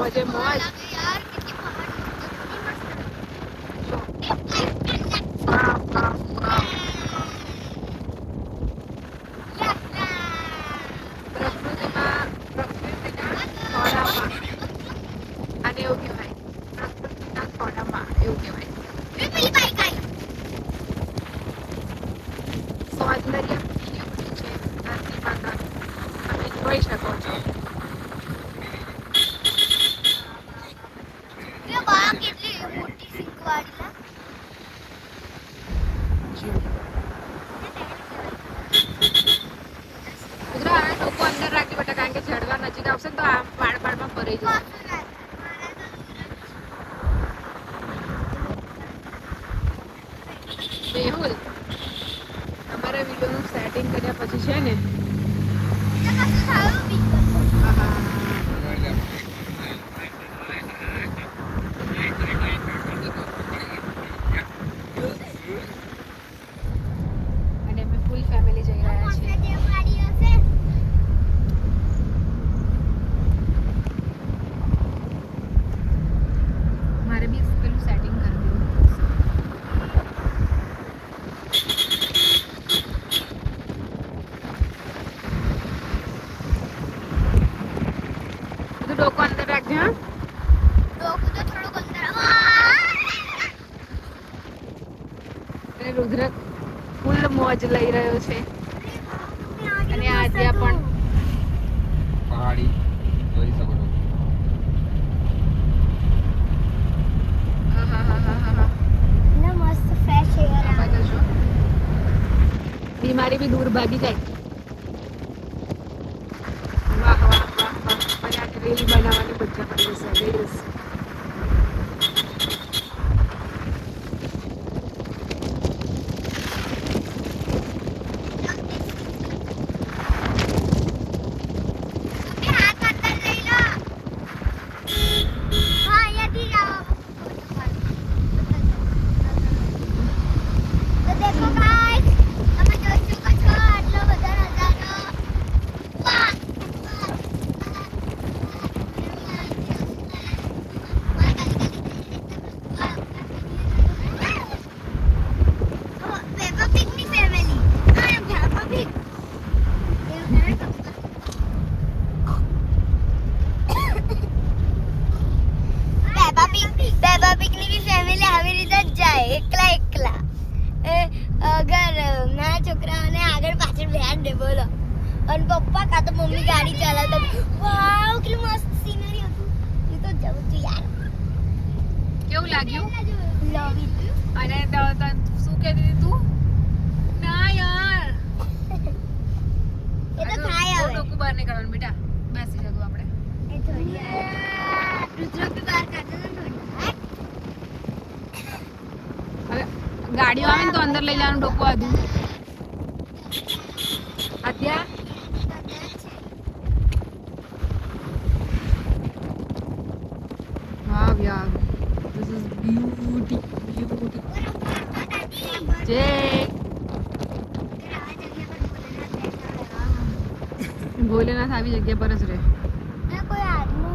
મોજે મોજ. અને એવું કહેવાય પ્રકૃતિના ખોળામાં એવું કહેવાય. સૌંદર્ય બીજું છે ધરતી માતાનું, તમે જોઈ શકો છો. લોકો અંદર રાખી બેઠા કારણ કે ઝાડવા નજીક આવશે ને તો આ પાડમાં ભરાઈ જશે. મેહુલ અમારા વિડીયોનું સેટિંગ કર્યા પછી છે ને અને અમે ફૂલ ફેમિલી જઈ રહ્યા છીએ. મારે બી પેલું સેટિંગ કરી દેવું. ડોકો અંદર રાખજે. હા, ડોકો તો થોડુંક અંદર. અને રુદ્ર ફૂલ મોજ લઈ રહ્યો છે. અને આદ્યા પણ પહાડી જોઈ શકો છો. મસ્ત ફ્રેશ એર આવે. બીમારી બી દૂર ભાગી જાય. વાહ વાહ વાહ વાહ. અને આ રીલ બનાવવાની મજા પડી જશે. રીલ્સ છોકરાઓને આગળ પાછળ બેહાડ દે બોલો. અને પપ્પા કાં તો મમ્મી ગાડી ચલાવતા. વાવ કેટલું મસ્ત સીનરી હતું. હું તો જવું છું યાર. કેવું લાગ્યું? લવ ઇટ. અને શું કહેતી હતી તું? ના યાર એ તો થાય હવે. ડોકું બહાર નહીં કાઢવાનું બેટા. બેસી જતું આપણે. એ થોડી રુદ્ર બી બહાર કાઢતો ને થોડી. હવે ગાડીઓ આવે ને તો અંદર લઈ જવાનું ડોકું આધું. આદ્યા વાવ યાર, ધીસ ઇઝ બ્યુટી. જે ભોલેનાથ આવી જગ્યા પર જ રહે.